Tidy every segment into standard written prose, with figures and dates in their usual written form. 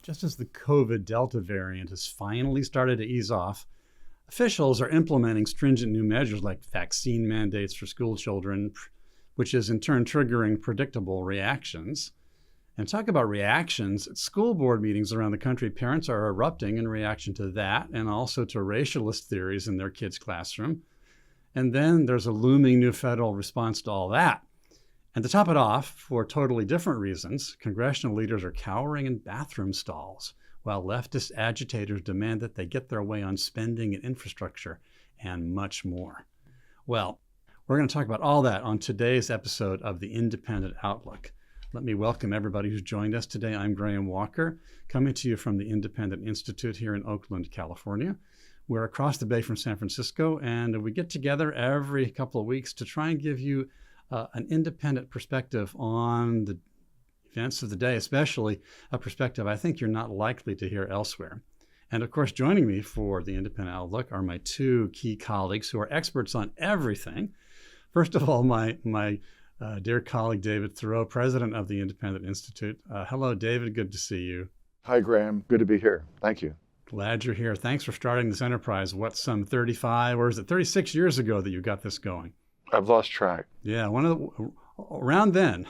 just as the COVID Delta variant has finally started to ease off, officials are implementing stringent new measures like vaccine mandates for school children, which is in turn triggering predictable reactions. And talk about reactions. At school board meetings around the country, parents are erupting in reaction to that and also to racialist theories in their kids' classroom. And then there's a looming new federal response to all that. And to top it off, for totally different reasons, congressional leaders are cowering in bathroom stalls, while leftist agitators demand that they get their way on spending and infrastructure and much more. Well, we're going to talk about all that on today's episode of The Independent Outlook. Let me welcome everybody who's joined us today. I'm Graham Walker, coming to you from the Independent Institute here in Oakland, California. We're across the bay from San Francisco, and we get together every couple of weeks to try and give you an independent perspective on the events of the day, especially a perspective I think you're not likely to hear elsewhere. And of course, joining me for the Independent Outlook are my two key colleagues who are experts on everything. First of all, my dear colleague, David Theroux, president of the Independent Institute. Hello, David. Good to see you. Hi, Graham. Good to be here. Thank you. Glad you're here. Thanks for starting this enterprise. What, some 35 or is it 36 years ago that you got this going? I've lost track. Yeah, around then.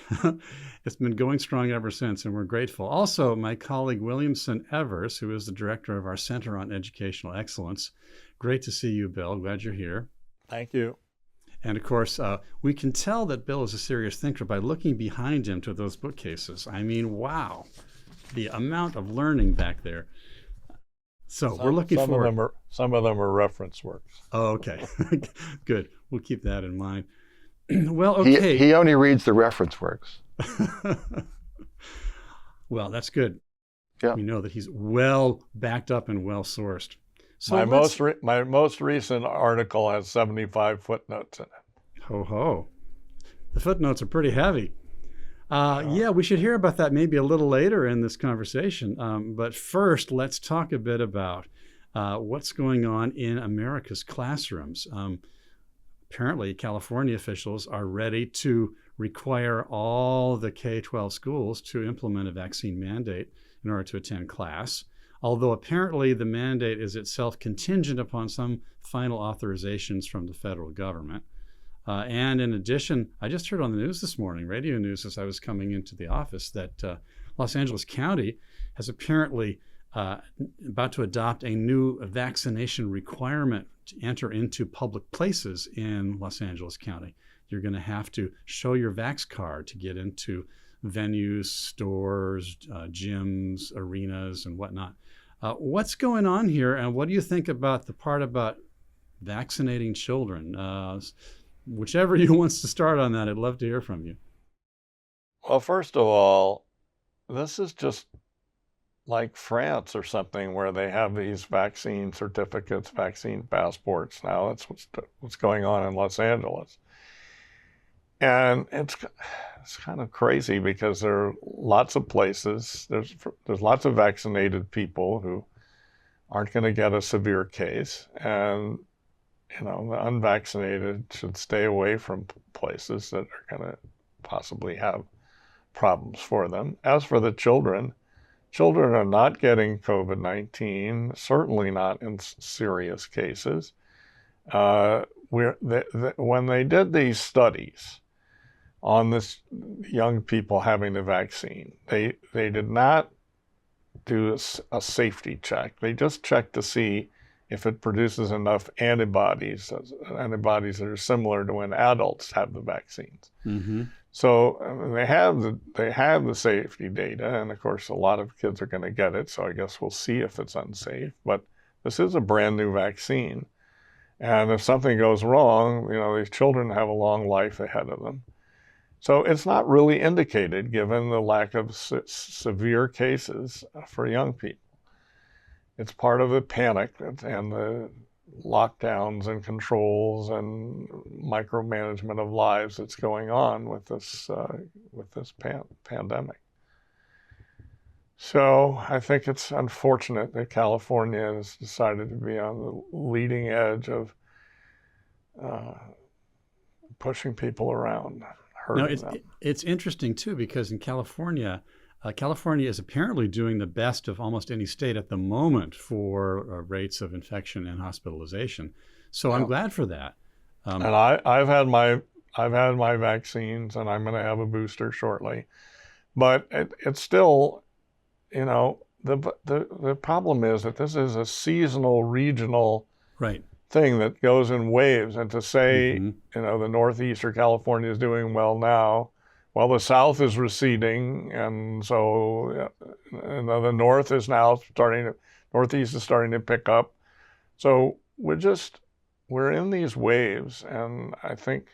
It's been going strong ever since, and we're grateful. Also, my colleague Williamson Evers, who is the director of our Center on Educational Excellence. Great to see you, Bill. Glad you're here. Thank you. And of course, we can tell that Bill is a serious thinker by looking behind him to those bookcases. I mean, wow, the amount of learning back there. So we're looking forward. Some of them are reference works. Oh, okay. Good. We'll keep that in mind. Well, okay. He only reads the reference works. Well, that's good. Yeah. We know that he's well backed up and well sourced. So my most recent article has 75 footnotes in it. Ho ho. The footnotes are pretty heavy. Yeah, we should hear about that maybe a little later in this conversation. But first, let's talk a bit about what's going on in America's classrooms. Apparently, California officials are ready to require all the K-12 schools to implement a vaccine mandate in order to attend class. Although apparently the mandate is itself contingent upon some final authorizations from the federal government. And in addition, I just heard on the news this morning, radio news as I was coming into the office, that Los Angeles County has apparently about to adopt a new vaccination requirement to enter into public places in Los Angeles County. You're going to have to show your Vax card to get into venues, stores, gyms, arenas, and whatnot. What's going on here, and what do you think about the part about vaccinating children? Whichever you wants to start on that, I'd love to hear from you. Well, first of all, this is just like France or something where they have these vaccine certificates, vaccine passports. Now that's what's going on in Los Angeles. And it's kind of crazy because there are lots of places, there's lots of vaccinated people who aren't going to get a severe case, and the unvaccinated should stay away from places that are going to possibly have problems for them. As for the children are not getting COVID-19, certainly not in serious cases. When they did these studies on this young people having the vaccine, they did not do a safety check. They just checked to see if it produces enough antibodies that are similar to when adults have the vaccines. Mm-hmm. So they have the safety data, and of course a lot of kids are going to get it, so I guess we'll see if it's unsafe. But this is a brand new vaccine, and if something goes wrong, these children have a long life ahead of them. So it's not really indicated given the lack of severe cases for young people. It's part of the panic and the lockdowns and controls and micromanagement of lives that's going on with this pandemic. So I think it's unfortunate that California has decided to be on the leading edge of pushing people around. No, it's interesting too, because in California, California is apparently doing the best of almost any state at the moment for rates of infection and hospitalization. So I'm glad for that. And I've had my vaccines, and I'm going to have a booster shortly. But it's still, the problem is that this is a seasonal, regional thing that goes in waves. And to say, the Northeast or California is doing well now, well, the South is receding, and so the North is now Northeast is starting to pick up. So we're in these waves, and I think,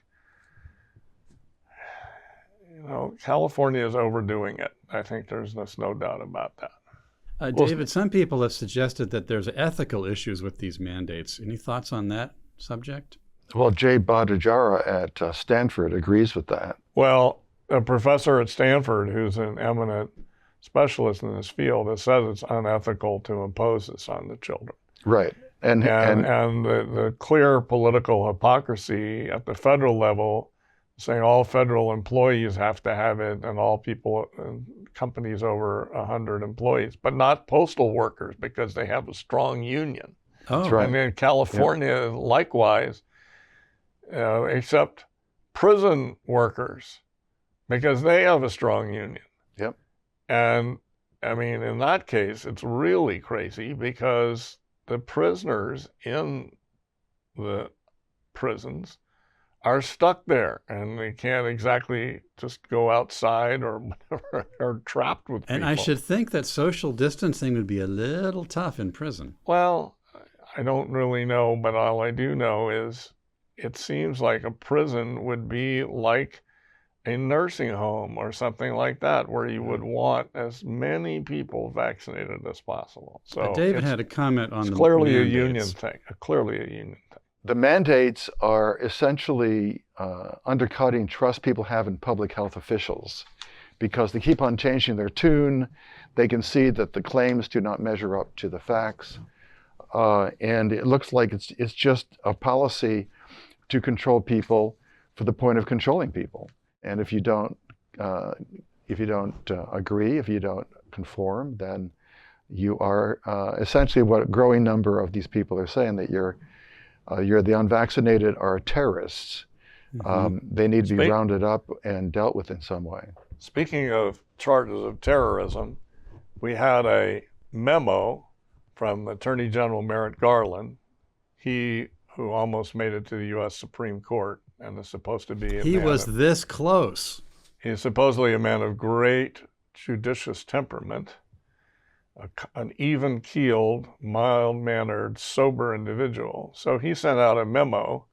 California is overdoing it. I think there's no doubt about that. David, some people have suggested that there's ethical issues with these mandates. Any thoughts on that subject? Well, Jay Bhattacharya at Stanford agrees with that. Well, a professor at Stanford who's an eminent specialist in this field has said it's unethical to impose this on the children. Right. And the clear political hypocrisy at the federal level, saying all federal employees have to have it and all people and companies over 100 employees, but not postal workers because they have a strong union. Oh, that's right. And in California, likewise, except prison workers, because they have a strong union. Yep. And I mean, in that case, it's really crazy because the prisoners in the prisons are stuck there, and they can't exactly just go outside or whatever. They're trapped with people. And I should think that social distancing would be a little tough in prison. Well, I don't really know, but all I do know is it seems like a prison would be like a nursing home or something like that, where you would want as many people vaccinated as possible. So David had a comment on the clearly mandates. a union thing. Clearly a union thing. The mandates are essentially undercutting trust people have in public health officials because they keep on changing their tune. They can see that the claims do not measure up to the facts. And it looks like it's just a policy to control people for the point of controlling people. And if you don't agree, if you don't conform, then you are essentially what a growing number of these people are saying, that you're the unvaccinated are terrorists. They need to be rounded up and dealt with in some way. Speaking of charges of terrorism, we had a memo from Attorney General Merrick Garland, he who almost made it to the U.S. Supreme Court and is supposed to be He was this close. He's supposedly a man of great judicious temperament, an even-keeled, mild-mannered, sober individual. So he sent out a memo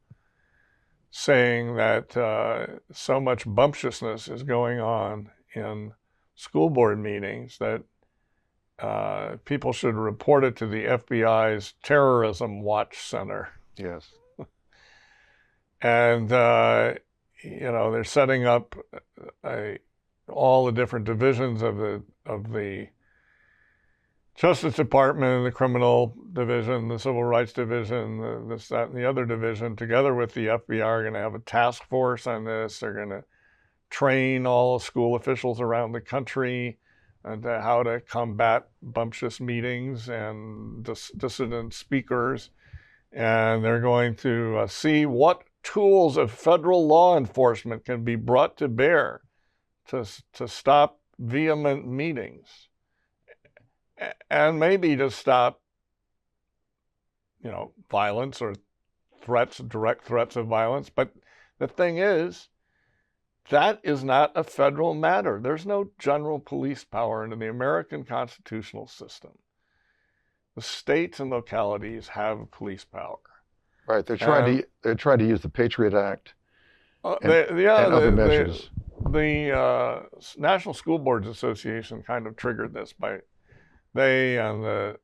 saying that so much bumptiousness is going on in school board meetings that people should report it to the FBI's Terrorism Watch Center. Yes. And, they're setting up all the different divisions of the Justice Department, the Criminal Division, the Civil Rights Division, this, that, and the other division, together with the FBI, are going to have a task force on this. They're going to train all school officials around the country on how to combat bumptious meetings and dissident speakers. And they're going to see what tools of federal law enforcement can be brought to bear to stop vehement meetings, and maybe to stop, violence or direct threats of violence. But the thing is, that is not a federal matter. There's no general police power in the American constitutional system. The states and localities have police power. Right. They're trying to use the Patriot Act and other measures. The National School Boards Association kind of triggered this they and the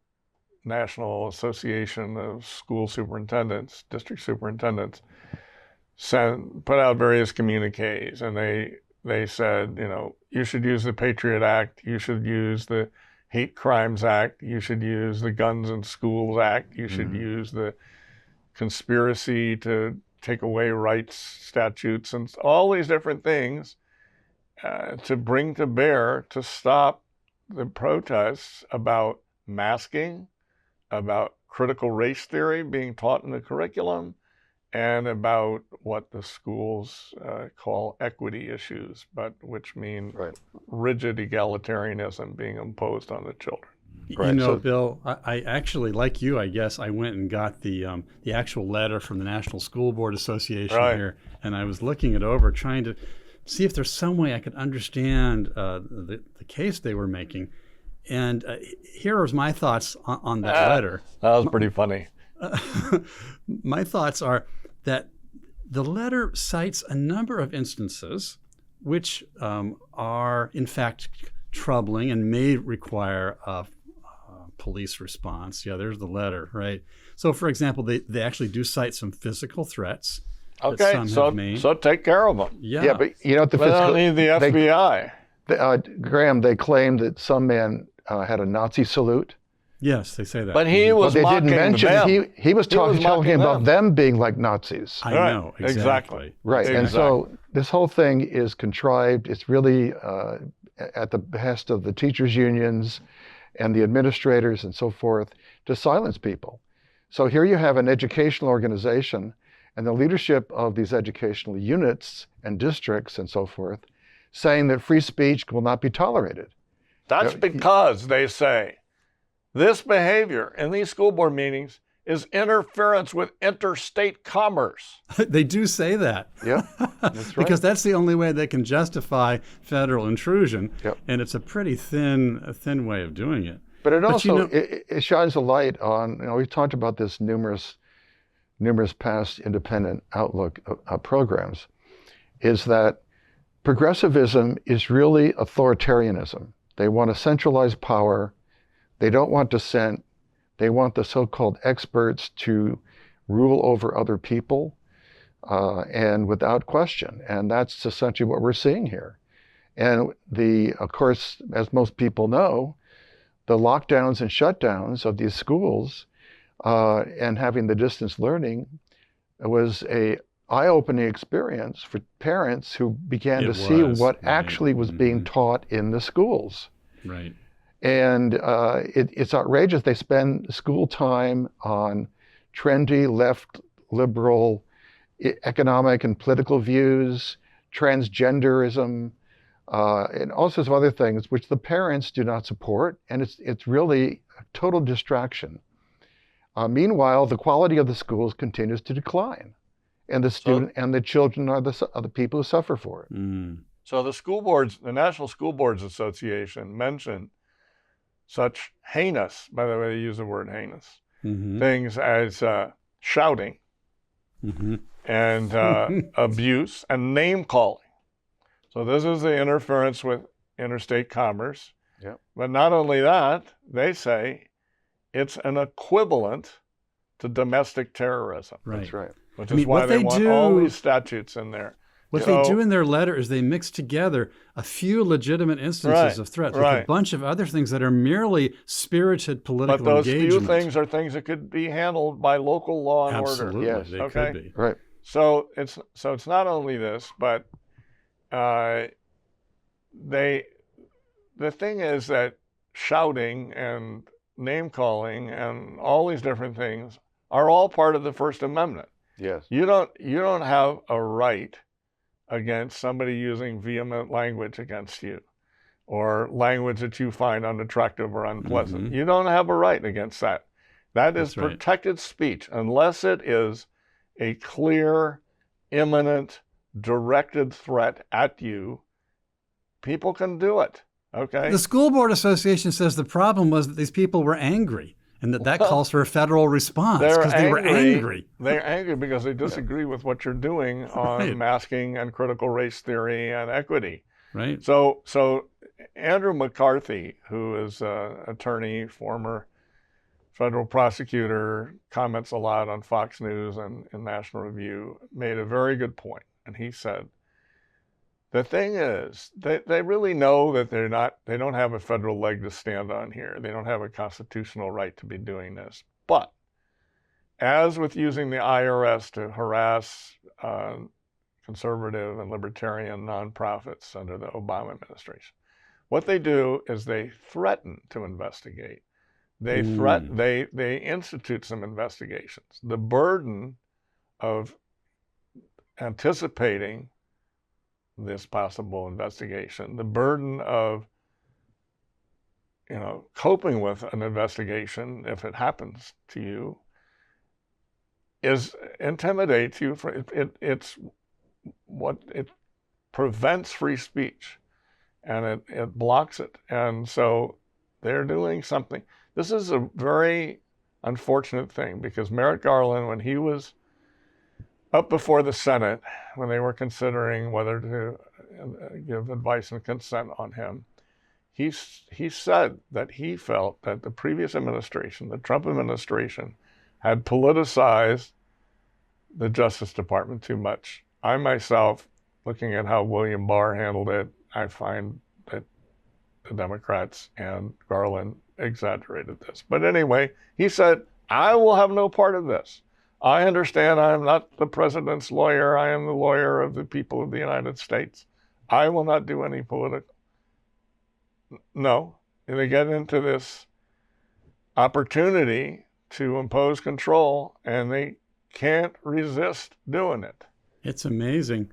National Association of School Superintendents, District Superintendents, put out various communiques, and they said, you should use the Patriot Act, you should use the Hate Crimes Act, you should use the Guns in Schools Act, you should use the conspiracy to take away rights statutes, and all these different things to bring to bear to stop the protests about masking, about critical race theory being taught in the curriculum, and about what the schools call equity issues, but which mean rigid egalitarianism being imposed on the children. You know, Bill, I actually, like you, I guess, I went and got the actual letter from the National School Board Association here, and I was looking it over, trying to see if there's some way I could understand the case they were making. And here was my thoughts on that letter. That was pretty funny. My thoughts are that the letter cites a number of instances which are, in fact, troubling and may require a police response. Yeah, there's the letter, right? So, for example, they actually do cite some physical threats. Okay, so take care of them. Yeah, but you know, they don't need the FBI. Graham, they claimed that some man had a Nazi salute. Yes, they say that. But he was mocking them. He was talking about them being like Nazis. I know, exactly. Right, Exactly. And so this whole thing is contrived. It's really at the behest of the teachers' unions and the administrators and so forth to silence people. So here you have an educational organization and the leadership of these educational units and districts and so forth saying that free speech will not be tolerated. That's because they say this behavior in these school board meetings is interference with interstate commerce. They do say that. Yeah, that's right. Because that's the only way they can justify federal intrusion. Yep. And it's a pretty thin way of doing it. But it also, it shines a light on, we've talked about this numerous past independent outlook programs, is that progressivism is really authoritarianism. They want to centralize power. They don't want dissent. They want the so-called experts to rule over other people and without question. And that's essentially what we're seeing here. And of course, as most people know, the lockdowns and shutdowns of these schools and having the distance learning was a eye-opening experience for parents who began to see what actually was being taught in the schools. Right. And it's outrageous. They spend school time on trendy left liberal economic and political views, transgenderism, and all sorts of other things which the parents do not support. And it's really a total distraction. Meanwhile, the quality of the schools continues to decline. And the children are the people who suffer for it. Mm. So the National School Boards Association mentioned such heinous, by the way, they use the word heinous, things as shouting and abuse and name calling. So this is the interference with interstate commerce. Yep. But not only that, they say it's an equivalent to domestic terrorism. Right. That's right. Which is why they want all these statutes in there. What they do in their letter is they mix together a few legitimate instances of threats with a bunch of other things that are merely spirited political engagement. But those few things are things that could be handled by local law and order. Absolutely, they could be. Right. So it's not only this, but the thing is that shouting and name calling and all these different things are all part of the First Amendment. Yes. You don't have a right against somebody using vehement language against you or language that you find unattractive or unpleasant. You don't have a right against that. That is protected speech unless it is a clear, imminent, directed threat at you. People can do it. Okay. The School Board Association says the problem was that these people were angry and that calls for a federal response because they were angry. They're angry because they disagree with what you're doing on masking and critical race theory and equity. Right. So Andrew McCarthy, who is an attorney, former federal prosecutor, comments a lot on Fox News and in National Review, made a very good point. And he said, the thing is, they really know that they don't have a federal leg to stand on here. They don't have a constitutional right to be doing this. But as with using the IRS to harass conservative and libertarian nonprofits under the Obama administration, What they do is they threaten to investigate. They they institute some investigations. The burden of anticipating this possible investigation, the burden of coping with an investigation if it happens to you, intimidates you. It's what it prevents free speech, and it blocks it. And so they're doing something. This is a very unfortunate thing, because Merrick Garland, when he was up before the Senate, when they were considering whether to give advice and consent on him, he said that he felt that the previous administration, the Trump administration, had politicized the Justice Department too much. I myself, looking at how William Barr handled it, I find that the Democrats and Garland exaggerated this. But anyway, he said, I will have no part of this. I understand I am not the president's lawyer. I am the lawyer of the people of the United States. I will not do any political. No, they get into this opportunity to impose control, and they can't resist doing it. It's amazing.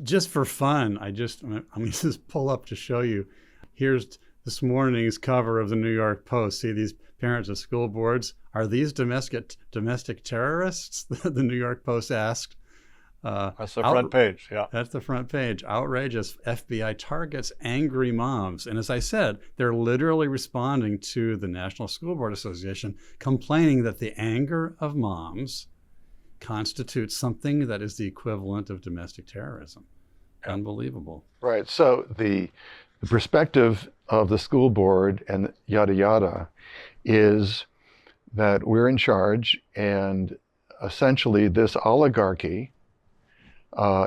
Just for fun, let me just pull up to show you. Here's this morning's cover of the New York Post. See these parents of school boards? Are these domestic terrorists? The New York Post asked. That's the front page, yeah. That's the front page. Outrageous. FBI targets angry moms. And as I said, they're literally responding to the National School Board Association, complaining that the anger of moms constitutes something that is the equivalent of domestic terrorism. Unbelievable. Right. So the perspective of the school board and yada yada is that we're in charge, and essentially this oligarchy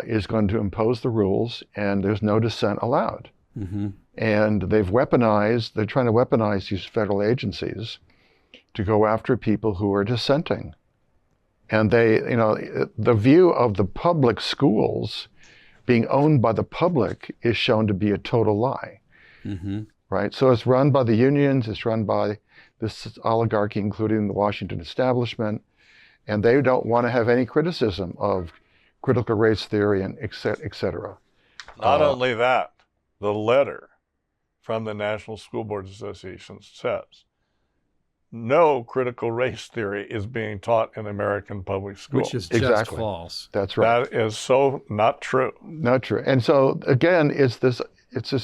is going to impose the rules, and there's no dissent allowed. Mm-hmm. And they're trying to weaponize these federal agencies to go after people who are dissenting. And the view of the public schools being owned by the public is shown to be a total lie. Mm-hmm. Right? So it's run by the unions, it's run by this oligarchy, including the Washington establishment, and they don't want to have any criticism of critical race theory and et cetera. Not only that, the letter from the National School Boards Association says, no critical race theory is being taught in American public schools. Which is just false. That's right. That is so not true. Not true. And so again, it's this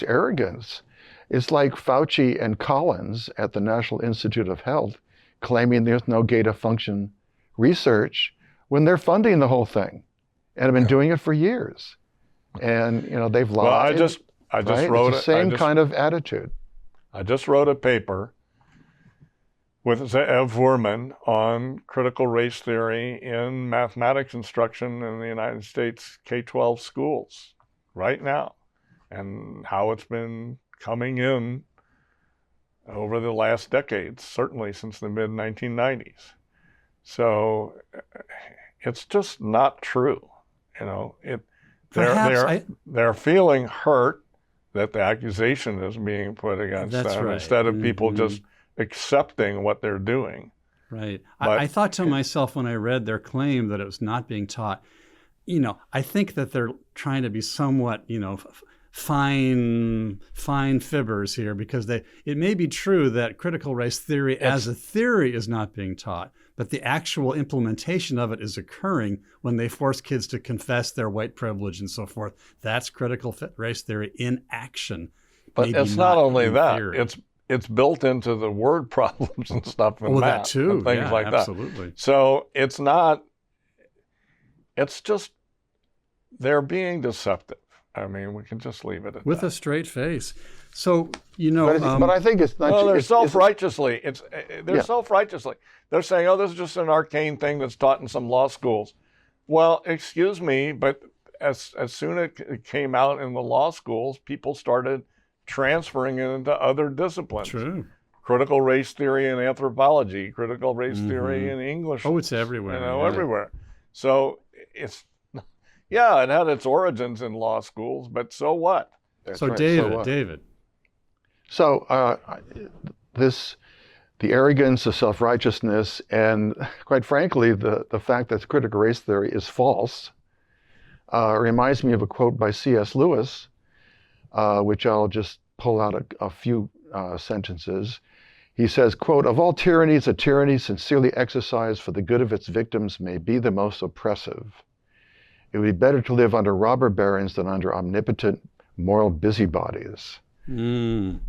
arrogance. It's like Fauci and Collins at the National Institute of Health claiming there's no gain-of-function research when they're funding the whole thing and have been doing it for years. And they've lied. Well, I just wrote the same kind of attitude. I just wrote a paper with Zev Wurman on critical race theory in mathematics instruction in the United States K-12 schools right now, and how it's been coming in over the last decades, certainly since the mid-1990s. So it's just not true. They're feeling hurt that the accusation is being put against them, right. Instead of people just accepting what they're doing. Right. I thought to myself when I read their claim that it was not being taught, I think that they're trying to be somewhat, fine fibbers here, because it may be true that critical race theory as a theory is not being taught, but the actual implementation of it is occurring when they force kids to confess their white privilege and so forth. That's critical race theory in action. But it's not only that. It's built into the word problems and stuff in math that too. And things like absolutely. that. So it's just they're being deceptive. I mean, we can just leave it at with that. a straight face. So but I think it's not. Well, they're self-righteously. Self-righteously. They're saying, "Oh, this is just an arcane thing that's taught in some law schools." Well, excuse me, but as soon as it came out in the law schools, people started transferring it into other disciplines. True. Critical race theory in anthropology, critical race theory in English. Oh, it's everywhere. Everywhere. So it had its origins in law schools, but so what? So David, So the arrogance, the self-righteousness, and quite frankly, the fact that critical race theory is false reminds me of a quote by C.S. Lewis, which I'll just pull out a few sentences. He says, quote, "Of all tyrannies, a tyranny sincerely exercised for the good of its victims may be the most oppressive. It would be better to live under robber barons than under omnipotent moral busybodies." So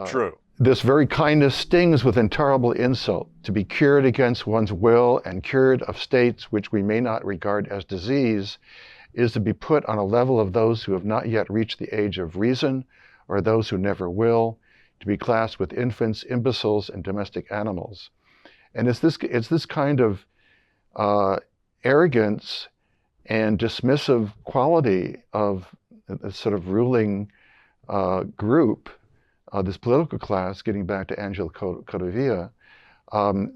true. This very kindness stings with intolerable insult. To be cured against one's will and cured of states which we may not regard as disease is to be put on a level of those who have not yet reached the age of reason or those who never will, to be classed with infants, imbeciles, and domestic animals. And it's this kind of arrogance and dismissive quality of the sort of ruling group, this political class, getting back to Angela Codevilla,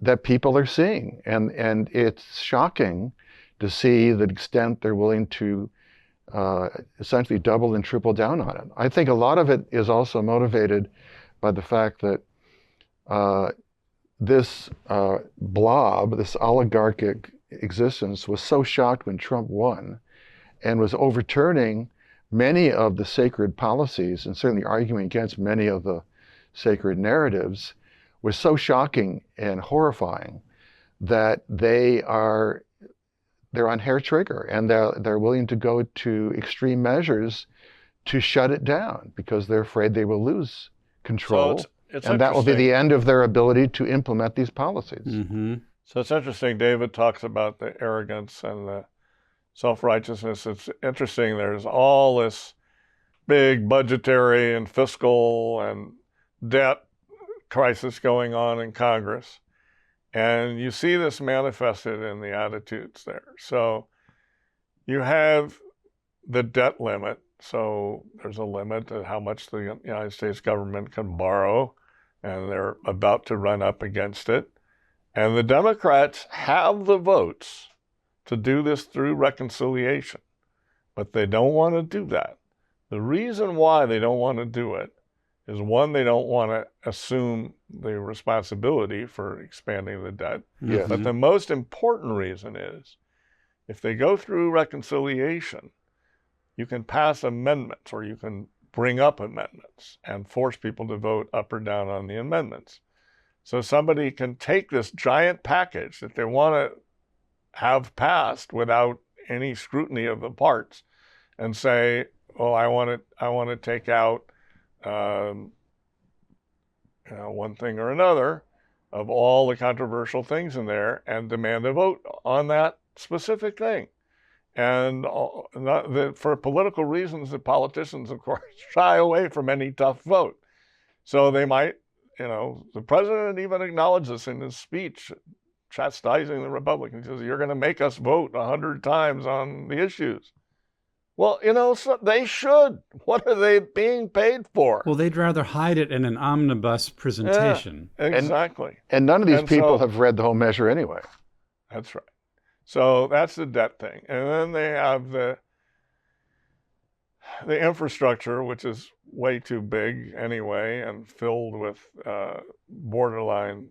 that people are seeing. And it's shocking to see the extent they're willing to essentially double and triple down on it. I think a lot of it is also motivated by the fact that this blob, this oligarchic existence, was so shocked when Trump won and was overturning many of the sacred policies and certainly arguing against many of the sacred narratives, was so shocking and horrifying that they're on hair trigger, and they're willing to go to extreme measures to shut it down because they're afraid they will lose control. So it's and that will be the end of their ability to implement these policies. Mm-hmm. So it's interesting. David talks about the arrogance and the self-righteousness. It's interesting. There's all this big budgetary and fiscal and debt crisis going on in Congress. And you see this manifested in the attitudes there. So you have the debt limit. So there's a limit to how much the United States government can borrow, and they're about to run up against it. And the Democrats have the votes to do this through reconciliation, but they don't want to do that. The reason why they don't want to do it is, one, they don't want to assume the responsibility for expanding the debt. Yes. But the most important reason is, if they go through reconciliation, you can pass amendments, or you can bring up amendments and force people to vote up or down on the amendments. So somebody can take this giant package that they want to have passed without any scrutiny of the parts and say, well, I want to take out one thing or another of all the controversial things in there and demand a vote on that specific thing. And for political reasons, the politicians, of course, shy away from any tough vote. So they might, the president even acknowledged this in his speech, chastising the Republicans. He says, you're going to make us vote 100 times on the issues. Well, so they should. What are they being paid for? Well, they'd rather hide it in an omnibus presentation. Yeah, exactly. And none of these people have read the whole measure anyway. That's right. So that's the debt thing. And then they have the infrastructure, which is way too big anyway and filled with borderline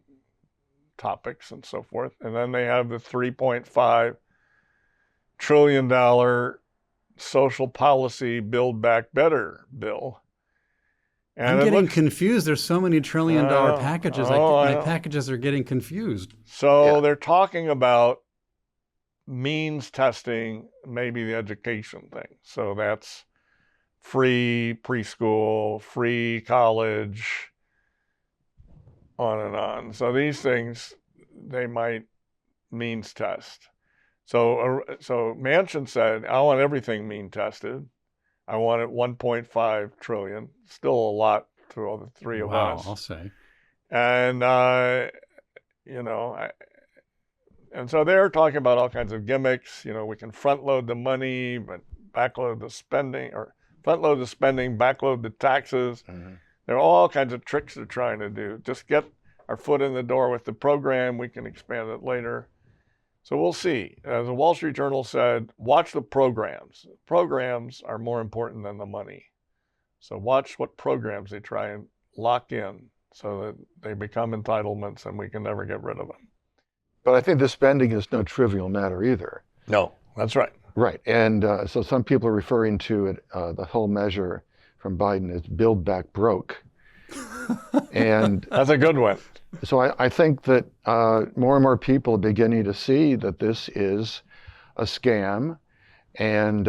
topics and so forth. And then they have the $3.5 trillion social policy Build Back Better bill. And I'm getting confused. There's so many $1 trillion packages. My packages are getting confused. So they're talking about means testing, maybe the education thing. So that's free preschool, free college, on and on. So these things, they might means test. So Manchin said, I want everything mean tested. I want it 1.5 trillion. Still a lot to all the three of us. Wow, I'll say. And, and so they're talking about all kinds of gimmicks. We can front load the money, but backload the spending, or front load the spending, backload the taxes. Mm-hmm. There are all kinds of tricks they're trying to do. Just get our foot in the door with the program. We can expand it later. So we'll see. As the Wall Street Journal said, watch the programs. Programs are more important than the money. So watch what programs they try and lock in so that they become entitlements and we can never get rid of them. But I think the spending is no trivial matter either. No, that's right. Right. And so some people are referring to it, the whole measure from Biden as build back broke. And that's a good one. So I think that more and more people are beginning to see that this is a scam, and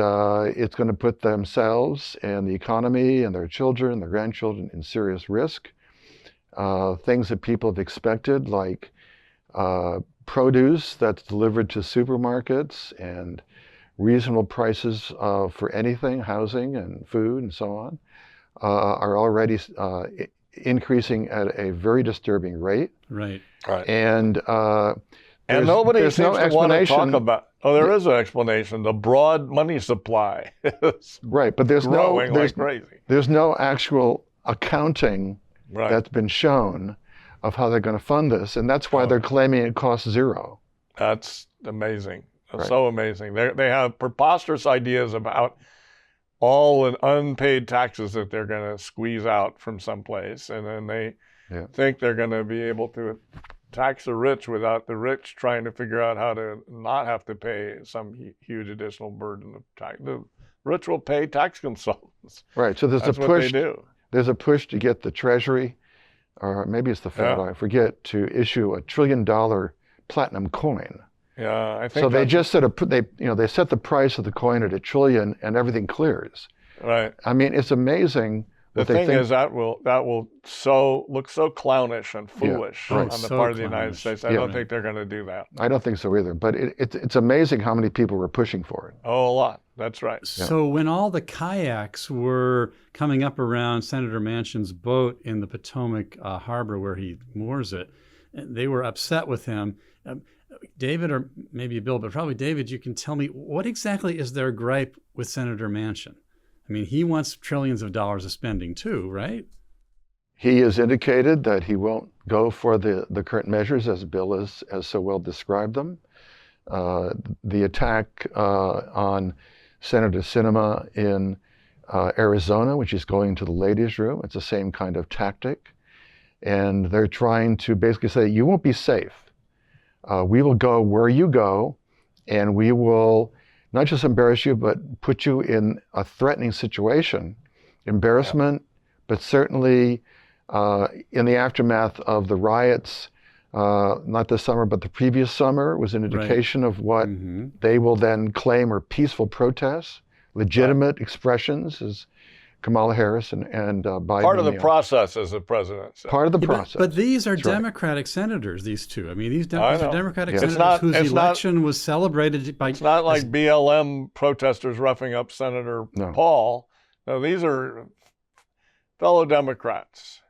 it's going to put themselves and the economy and their children, their grandchildren in serious risk. Things that people have expected, like produce that's delivered to supermarkets and reasonable prices for anything, housing and food and so on, are already increasing at a very disturbing rate. Right. And nobody there's seems no to want to explanation. talk about. Oh, there is an explanation. The broad money supply is Right, but there's growing like crazy. There's no actual accounting Right. that's been shown of how they're going to fund this, and that's why they're claiming it costs zero. That's amazing. That's Right. so amazing. They have preposterous ideas about all the unpaid taxes that they're going to squeeze out from someplace, and then they think they're going to be able to tax the rich without the rich trying to figure out how to not have to pay some huge additional burden of tax. The rich will pay tax consultants. Right. So there's That's a what push. they do. There's a push to get the Treasury, or maybe it's the Fed, I forget, to issue $1 trillion platinum coin. Yeah, I think So they just set they set the price of the coin at $1 trillion, and everything clears. right. I mean, it's amazing. The what they thing think. is that will look so clownish and foolish right. on the So part of the United clownish. States. I don't think they're going to do that. I don't think so either. But it's amazing how many people were pushing for it. Oh, a lot. That's right. So when all the kayaks were coming up around Senator Manchin's boat in the Potomac harbor where he moors it, they were upset with him. David, or maybe Bill, but probably David, you can tell me, what exactly is their gripe with Senator Manchin? I mean, he wants trillions of dollars of spending too, right? He has indicated that he won't go for the current measures as Bill has so well described them. The attack on Senator Sinema in Arizona, which is going to the ladies' room, it's the same kind of tactic. And they're trying to basically say, you won't be safe. We will go where you go, and we will not just embarrass you, but put you in a threatening situation. Embarrassment, but certainly in the aftermath of the riots, not this summer, but the previous summer, was an indication of what they will then claim are peaceful protests, legitimate expressions, as Kamala Harris and Biden. Part of the process, as the president said. Part of the process. But these are That's right. Democratic senators, these two. I mean, these I are know. Democratic Yeah. senators whose It's not- election was celebrated by... It's not like BLM protesters roughing up Senator No. Paul. No, these are fellow Democrats.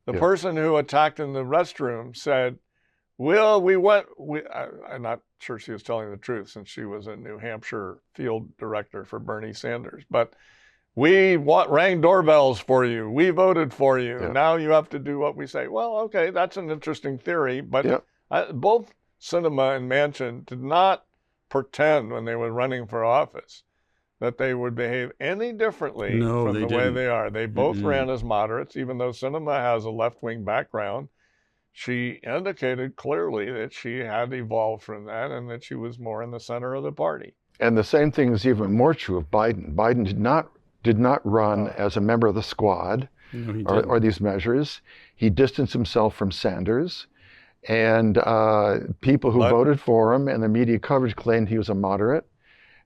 The person who attacked in the restroom said, well, I'm not sure she was telling the truth since she was a New Hampshire field director for Bernie Sanders, but we rang doorbells for you. We voted for you. Yeah. Now you have to do what we say. Well, okay, that's an interesting theory, but both Sinema and Manchin did not pretend when they were running for office that they would behave any differently from the way they are. They both ran as moderates, even though Sinema has a left-wing background. She indicated clearly that she had evolved from that and that she was more in the center of the party. And the same thing is even more true of Biden. Biden did not run as a member of the squad or these measures. He distanced himself from Sanders, and people who voted for him and the media coverage claimed he was a moderate,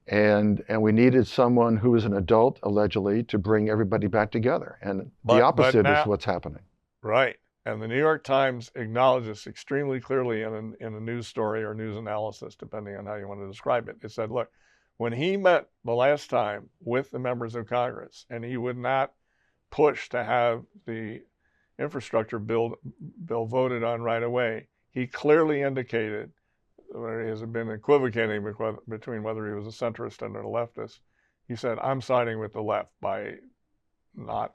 and we needed someone who was an adult, allegedly, to bring everybody back together. And the opposite is what's happening. Right. And the New York Times acknowledges extremely clearly in a news story or news analysis, depending on how you want to describe it. It said, look, when he met the last time with the members of Congress, and he would not push to have the infrastructure bill voted on right away, he clearly indicated, where he has been equivocating between whether he was a centrist and a leftist, he said, I'm siding with the left by not,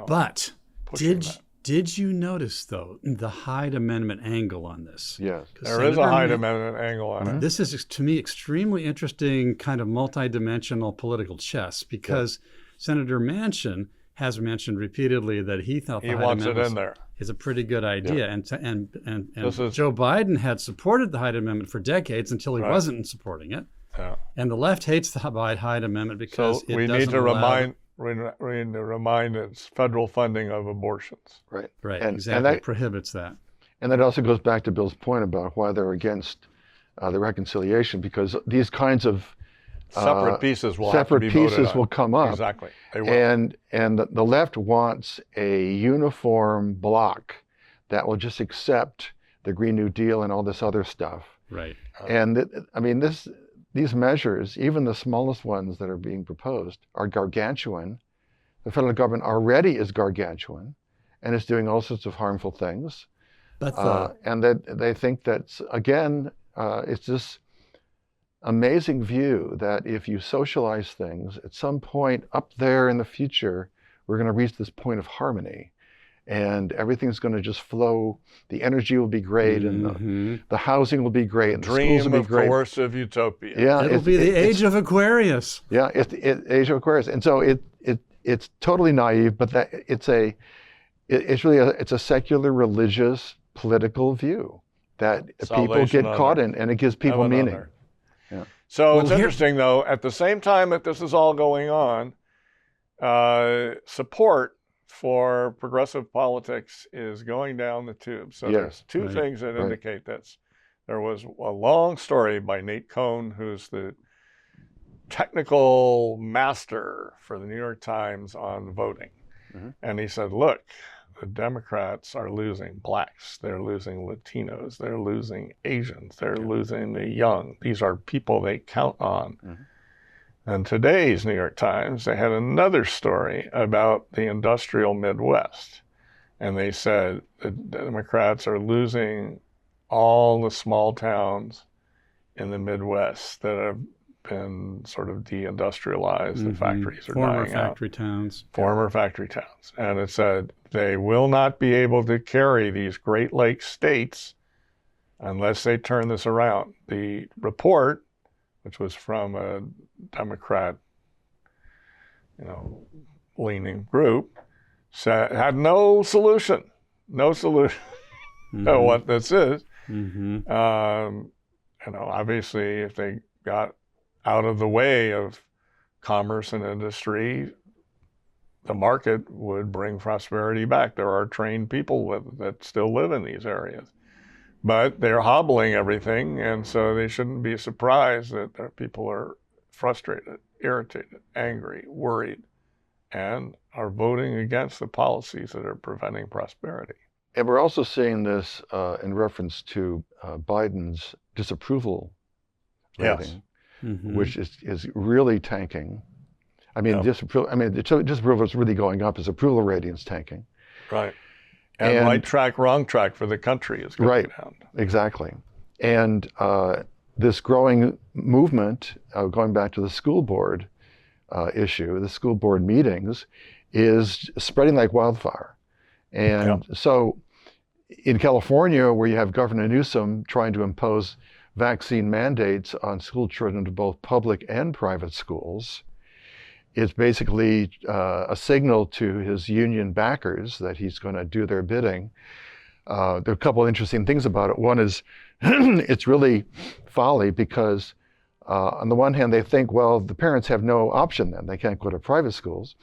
But pushing that. did you notice, though, the Hyde Amendment angle on this? Yes. There is a Hyde Amendment angle on it. This is, to me, extremely interesting kind of multidimensional political chess, because Senator Manchin has mentioned repeatedly that he thought the He Hyde wants it Amendment in there. is a pretty good idea. And Joe Biden had supported the Hyde Amendment for decades until he Right. wasn't supporting it. Yeah. And the left hates the Hyde Amendment because So it we doesn't need to allow... remind it's federal funding of abortions. Right. Right, And exactly. that- It prohibits that. And that also goes back to Bill's point about why they're against the reconciliation, because these kinds of Separate pieces will have to be separate voted pieces on. will come up. Exactly. They will. And the left wants a uniform bloc that will just accept the Green New Deal and all this other stuff. Right. And I mean, these measures, even the smallest ones that are being proposed, are gargantuan. The federal government already is gargantuan and is doing all sorts of harmful things. But And that they think that, again, it's this amazing view that if you socialize things, at some point up there in the future, we're going to reach this point of harmony. And everything's going to just flow. The energy will be great, and the housing will be great, and the schools Dream will of be great. coercive utopia. Yeah, it'll be the age of Aquarius. Yeah, it's age of Aquarius, and so it's totally naive, but that it's really a secular, religious, political view that people Salvation get on caught earth. in, and it gives people Heaven on meaning. earth. Yeah. So Well, it's interesting, though, at the same time that this is all going on, support for progressive politics is going down the tube. So Yes, there's two right, things that right. indicate this. There was a long story by Nate Cohn, who's the technical master for the New York Times on voting. Mhm. And he said, look, the Democrats are losing blacks, they're losing Latinos, they're losing Asians, they're losing the young. These are people they count on. Mhm. And today's New York Times, they had another story about the industrial Midwest. And they said the Democrats are losing all the small towns in the Midwest that have been sort of deindustrialized. The factories are Former dying out. factory towns. Former factory towns. And it said they will not be able to carry these Great Lakes states unless they turn this around. The report, which was from a Democrat, leaning group, had no solution to what this is. Obviously, if they got out of the way of commerce and industry, the market would bring prosperity back. There are trained people that still live in these areas. But they're hobbling everything, and so they shouldn't be surprised that their people are frustrated, irritated, angry, worried, and are voting against the policies that are preventing prosperity. And we're also seeing this in reference to Biden's disapproval rating, which is really tanking. I mean, disapproval is really going up. His approval rating is tanking. Right. And right track, wrong track for the country is going down. Exactly. And this growing movement, going back to the school board issue, the school board meetings, is spreading like wildfire. And so in California, where you have Governor Newsom trying to impose vaccine mandates on school children to both public and private schools, it's basically a signal to his union backers that he's going to do their bidding. There are a couple of interesting things about it. One is it's really folly because on the one hand, they think, well, the parents have no option then. They can't go to private schools.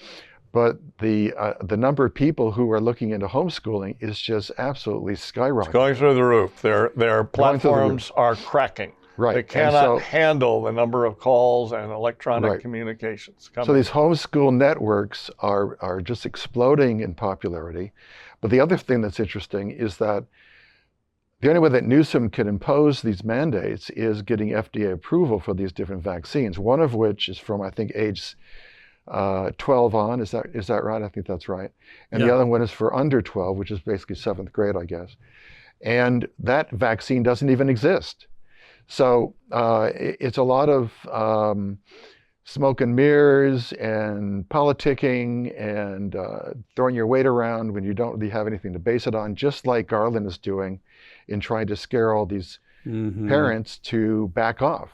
But the number of people who are looking into homeschooling is just absolutely skyrocketing. It's going through the roof. Their platforms are cracking. Right. They cannot handle the number of calls and electronic communications coming. So these homeschool networks are just exploding in popularity. But the other thing that's interesting is that the only way that Newsom can impose these mandates is getting FDA approval for these different vaccines, one of which is from, I think, age 12 on. Is that right? I think that's right. And the other one is for under 12, which is basically 7th grade, I guess. And that vaccine doesn't even exist. So it's a lot of smoke and mirrors and politicking and throwing your weight around when you don't really have anything to base it on, just like Garland is doing in trying to scare all these parents to back off.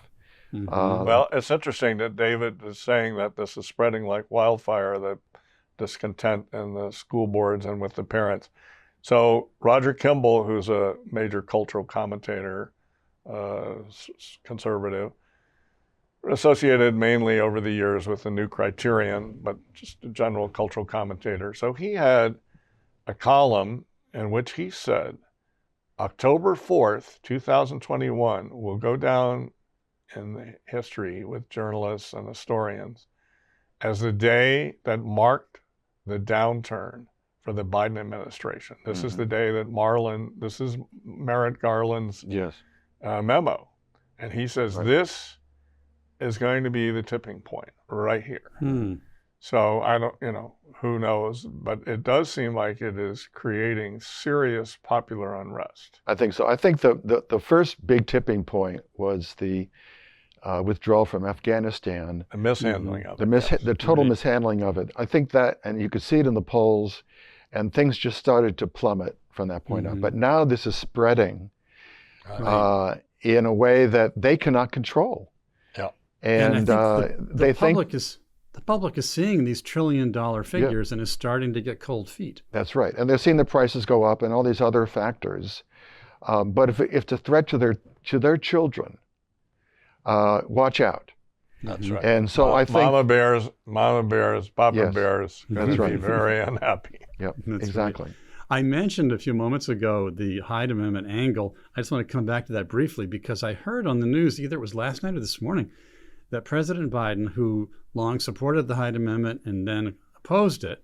Well, it's interesting that David is saying that this is spreading like wildfire. The discontent in the school boards and with the parents. So Roger Kimball, who's a major cultural commentator, conservative, associated mainly over the years with the New Criterion, but just a general cultural commentator. So he had a column in which he said, October 4th, 2021 will go down in history with journalists and historians as the day that marked the downturn for the Biden administration. This is the day that this is Merrick Garland's memo. And he says, this is going to be the tipping point right here. So I don't, who knows, but it does seem like it is creating serious popular unrest. I think so. I think the first big tipping point was the withdrawal from Afghanistan. The mishandling of it. The total mishandling of it. I think that, and you could see it in the polls, and things just started to plummet from that point on. But now this is spreading in a way that they cannot control. Yeah. And I think the public is seeing these trillion-dollar figures and is starting to get cold feet. That's right. And they're seeing the prices go up and all these other factors. But if it's a threat to their children, watch out. That's right. And so I think Mama bears, Papa bears, going to be very unhappy. Yep, That's exactly. Right. I mentioned a few moments ago the Hyde Amendment angle. I just want to come back to that briefly because I heard on the news, either it was last night or this morning, that President Biden, who long supported the Hyde Amendment and then opposed it,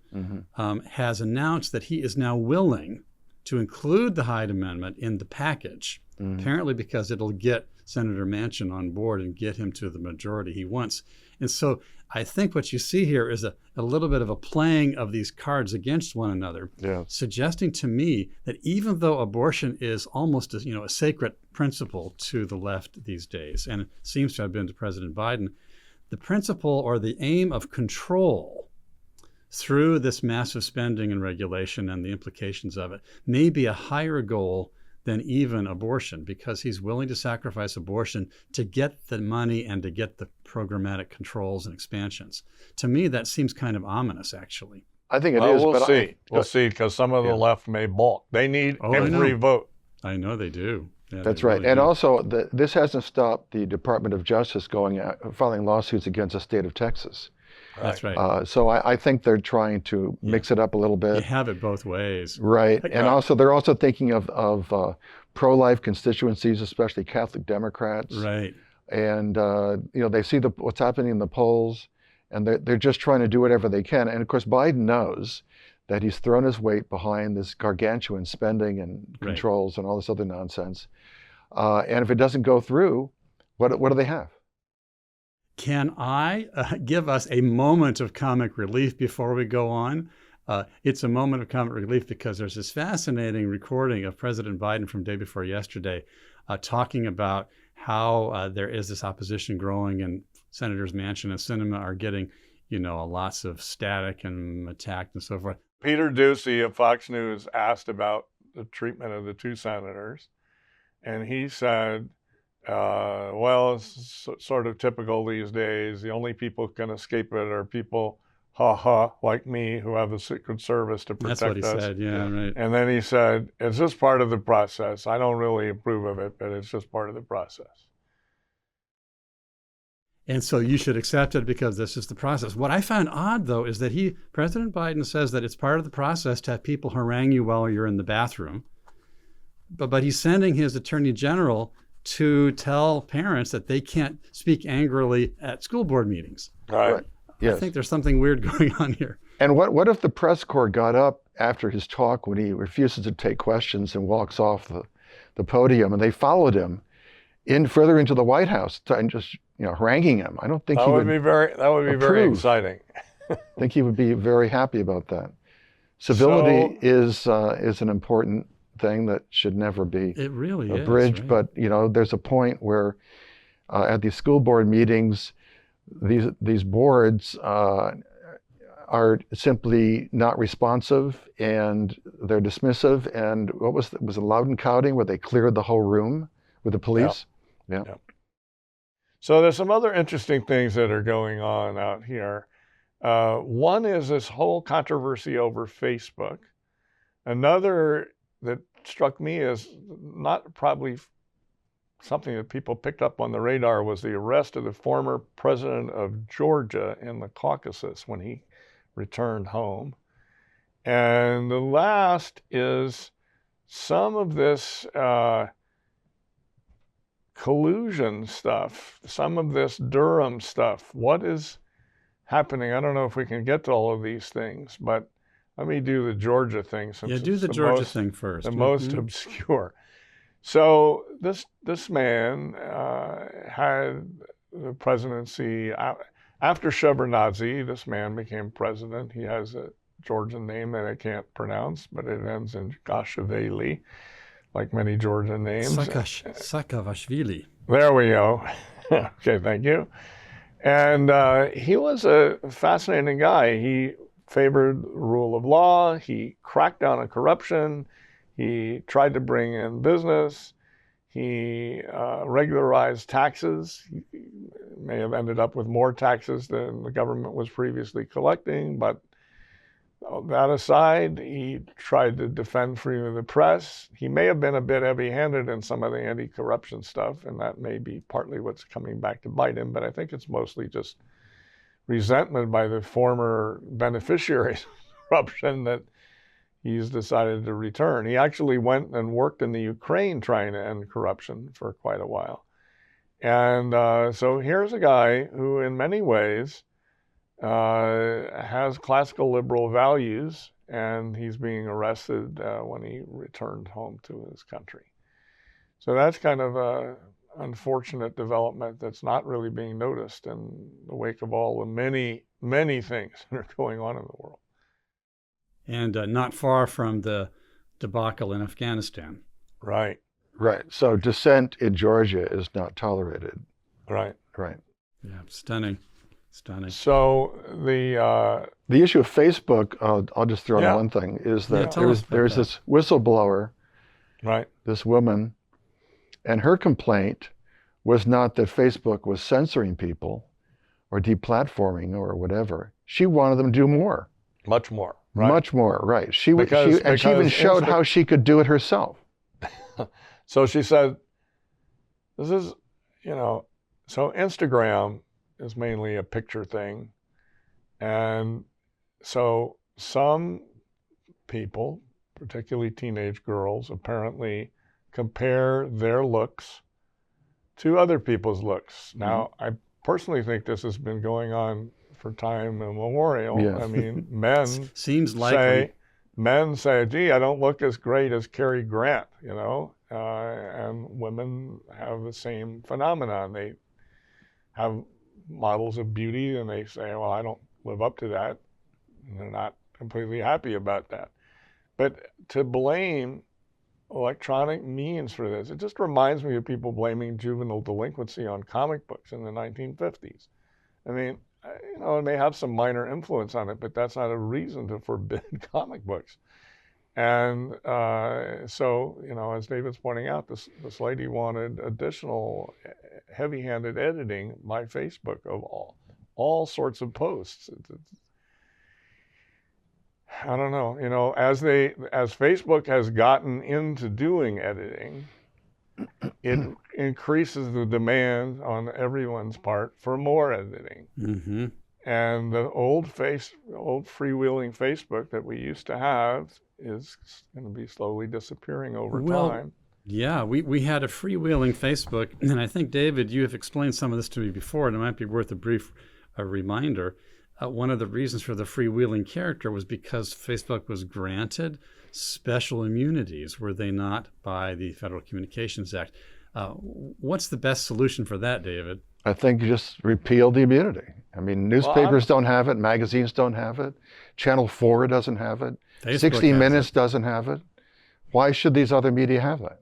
has announced that he is now willing to include the Hyde Amendment in the package, apparently because it'll get Senator Manchin on board and get him to the majority he wants. And so I think what you see here is a little bit of a playing of these cards against one another, suggesting to me that even though abortion is almost a sacred principle to the left these days, and it seems to have been to President Biden, the principle or the aim of control through this massive spending and regulation and the implications of it may be a higher goal than even abortion, because he's willing to sacrifice abortion to get the money and to get the programmatic controls and expansions. To me, that seems kind of ominous, actually. I think it is. We'll see. We'll see, because some of the left may balk. They need every vote. I know they do. Yeah, That's they right. really And do. also, this hasn't stopped the Department of Justice filing lawsuits against the state of Texas. That's right. So I think they're trying to mix it up a little bit. You have it both ways. Right. And also, they're also thinking of pro-life constituencies, especially Catholic Democrats. Right. And, they see what's happening in the polls, and they're just trying to do whatever they can. And, of course, Biden knows that he's thrown his weight behind this gargantuan spending and controls and all this other nonsense. And if it doesn't go through, what do they have? Can I give us a moment of comic relief before we go on? It's a moment of comic relief because there's this fascinating recording of President Biden from day before yesterday talking about how there is this opposition growing and Senators Manchin and Sinema are getting, lots of static and attacked and so forth. Peter Doocy of Fox News asked about the treatment of the two senators, and he said, well, it's sort of typical these days. The only people who can escape it are people, like me, who have the Secret Service to protect us. That's what he said, yeah, right. And then he said, it's just part of the process. I don't really approve of it, but it's just part of the process. And so you should accept it because this is the process. What I found odd, though, is that President Biden says that it's part of the process to have people harangue you while you're in the bathroom. But he's sending his attorney general to tell parents that they can't speak angrily at school board meetings. Right. Yes. I think there's something weird going on here. And what if the press corps got up after his talk when he refuses to take questions and walks off the podium, and they followed him further into the White House and just haranguing him? I don't think that would be very exciting. I think he would be very happy about that. Civility is an important thing that should never be it really abridged. Is, right? But there's a point where at these school board meetings, these boards are simply not responsive, and they're dismissive. And what was it Loudon County where they cleared the whole room with the police? Yeah. So there's some other interesting things that are going on out here. One is this whole controversy over Facebook. Another that struck me as not probably something that people picked up on the radar was the arrest of the former president of Georgia in the Caucasus when he returned home. And the last is some of this collusion stuff, some of this Durham stuff. What is happening? I don't know if we can get to all of these things, but let me do the Georgia thing. Since do the Georgia thing first. The most obscure. So this man had the presidency after Shevardnadze. This man became president. He has a Georgian name that I can't pronounce, but it ends in Gashvili, like many Georgian names. Saakashvili. There we go. Okay, thank you. And he was a fascinating guy. He favored rule of law. He cracked down on corruption. He tried to bring in business. He regularized taxes. He may have ended up with more taxes than the government was previously collecting, but that aside, he tried to defend freedom of the press. He may have been a bit heavy-handed in some of the anti-corruption stuff, and that may be partly what's coming back to bite him, but I think it's mostly just resentment by the former beneficiaries of corruption that he's decided to return. He actually went and worked in the Ukraine trying to end corruption for quite a while. And so here's a guy who in many ways has classical liberal values, and he's being arrested when he returned home to his country. So that's kind of a unfortunate development that's not really being noticed in the wake of all the many, many things that are going on in the world. And not far from the debacle in Afghanistan. Right. Right. So dissent in Georgia is not tolerated. Right. Right. Yeah, stunning. Stunning. So the issue of Facebook, I'll just throw in one thing, is that there's this whistleblower, right, this woman, and her complaint was not that Facebook was censoring people or deplatforming or whatever. She wanted them to do more. Much more. Right? Much more, right. She even showed how she could do it herself. So she said, this is, so Instagram is mainly a picture thing. And so some people, particularly teenage girls, apparently compare their looks to other people's looks. Now, I personally think this has been going on for time immemorial. Yes. I mean, men seems likely. say, gee, I don't look as great as Cary Grant, and women have the same phenomenon. They have models of beauty and they say, well, I don't live up to that. And they're not completely happy about that. But to blame electronic means for this, it just reminds me of people blaming juvenile delinquency on comic books in the 1950s. I mean, it may have some minor influence on it, but that's not a reason to forbid comic books. And so, as David's pointing out, this lady wanted additional heavy-handed editing by Facebook of all sorts of posts. I don't know, as Facebook has gotten into doing editing, it increases the demand on everyone's part for more editing. Mm-hmm. And the old freewheeling Facebook that we used to have is going to be slowly disappearing over time. Yeah, we had a freewheeling Facebook, and I think, David, you have explained some of this to me before, and it might be worth a brief reminder. One of the reasons for the freewheeling character was because Facebook was granted special immunities, were they not, by the Federal Communications Act. What's the best solution for that, David? I think you just repeal the immunity. I mean, newspapers don't have it, magazines don't have it, Channel 4 doesn't have it, Facebook 60 Minutes doesn't have it. Why should these other media have that?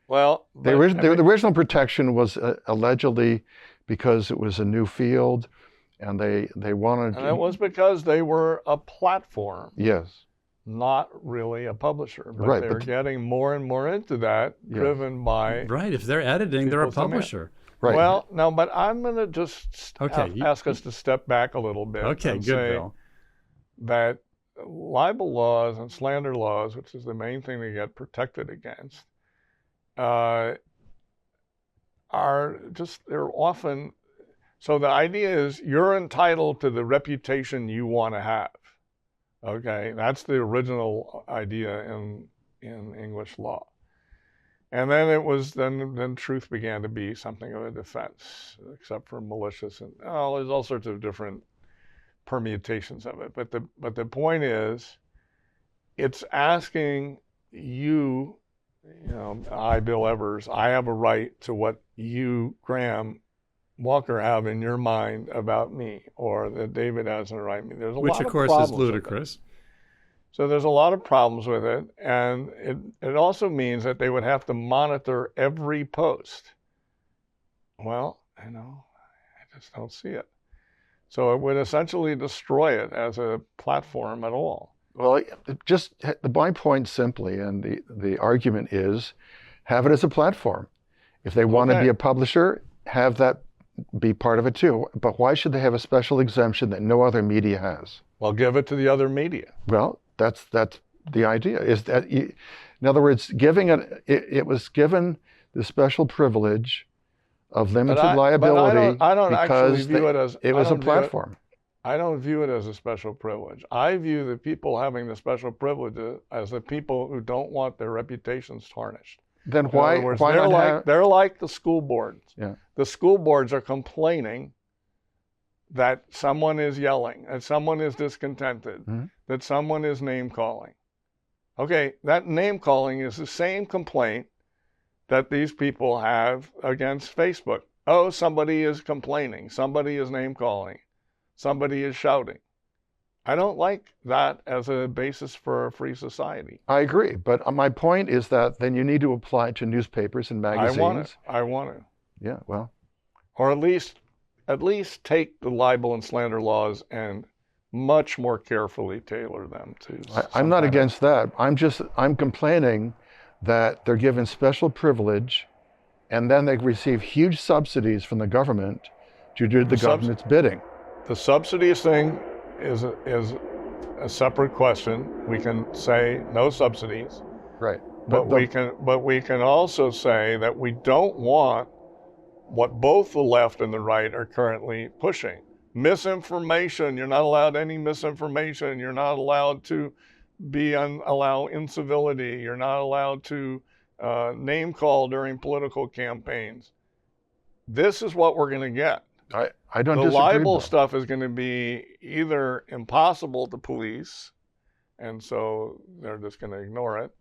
Well, the original protection was allegedly because it was a new field, and they wanted. And it was because they were a platform. Yes. Not really a publisher, but right, they're getting more and more into that, driven by. Right, if they're editing, they're a publisher. Right. Well, no, but I'm going to just ask us to step back a little bit. Okay, and good, say Bill. that libel laws and slander laws, which is the main thing they get protected against, are just, they're often, so the idea is you're entitled to the reputation you want to have. Okay, that's the original idea in English law. And then it was, then truth began to be something of a defense, except for malicious, and there's all sorts of different permutations of it. But the point is, it's asking you, I, Bill Evers, I have a right to what you, Graham Walker, have in your mind about me, or that David has a right to me. There's a Which, lot of of course, problems is with it. ludicrous. So there's a lot of problems with it, and it also means that they would have to monitor every post. Well, I just don't see it. So it would essentially destroy it as a platform at all. Well, just my point simply, and the argument is, have it as a platform. If they want to be a publisher, have that be part of it too. But why should they have a special exemption that no other media has? Well, give it to the other media. Well, that's the idea. Is that, in other words, giving it was given the special privilege of limited liability I don't because actually view it as it was a platform. I don't view it as a special privilege. I view the people having the special privilege as the people who don't want their reputations tarnished. Then why? In other words, why they're like the school boards. Yeah. The school boards are complaining that someone is yelling, that someone is discontented, that someone is name calling. Okay, that name calling is the same complaint that these people have against Facebook. Oh, somebody is complaining, somebody is name calling, somebody is shouting. I don't like that as a basis for a free society. I agree, but my point is that then you need to apply it to newspapers and magazines. I want to. Yeah, well. Or at least take the libel and slander laws and much more carefully tailor them to. I'm not against that. I'm complaining that they're given special privilege, and then they receive huge subsidies from the government to do the government's bidding. The subsidies thing is a separate question. We can say no subsidies, right? But we can also say that we don't want what both the left and the right are currently pushing. Misinformation. You're not allowed any misinformation. You're not allowed to allow incivility. You're not allowed to name call during political campaigns. This is what we're going to get. I don't disagree. The libel stuff is going to be either impossible to police, and so they're just going to ignore it,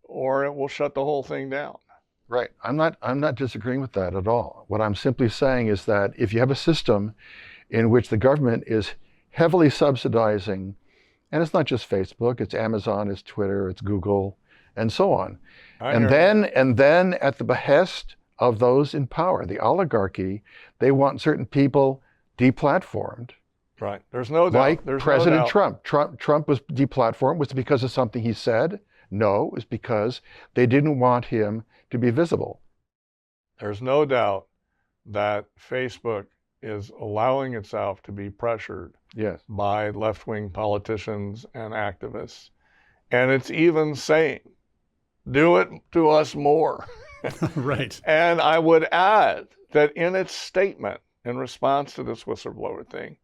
or it will shut the whole thing down. Right. I'm not disagreeing with that at all. What I'm simply saying is that if you have a system in which the government is heavily subsidizing, and it's not just Facebook, it's Amazon, it's Twitter, it's Google, and so on. And then at the behest of those in power, the oligarchy, they want certain people deplatformed. Right. There's no doubt. Like President Trump. Trump was deplatformed. Was it because of something he said? No, it was because they didn't want him to be visible. There's no doubt that Facebook is allowing itself to be pressured by left-wing politicians and activists. And it's even saying, do it to us more. Right. And I would add that in its statement in response to this whistleblower thing,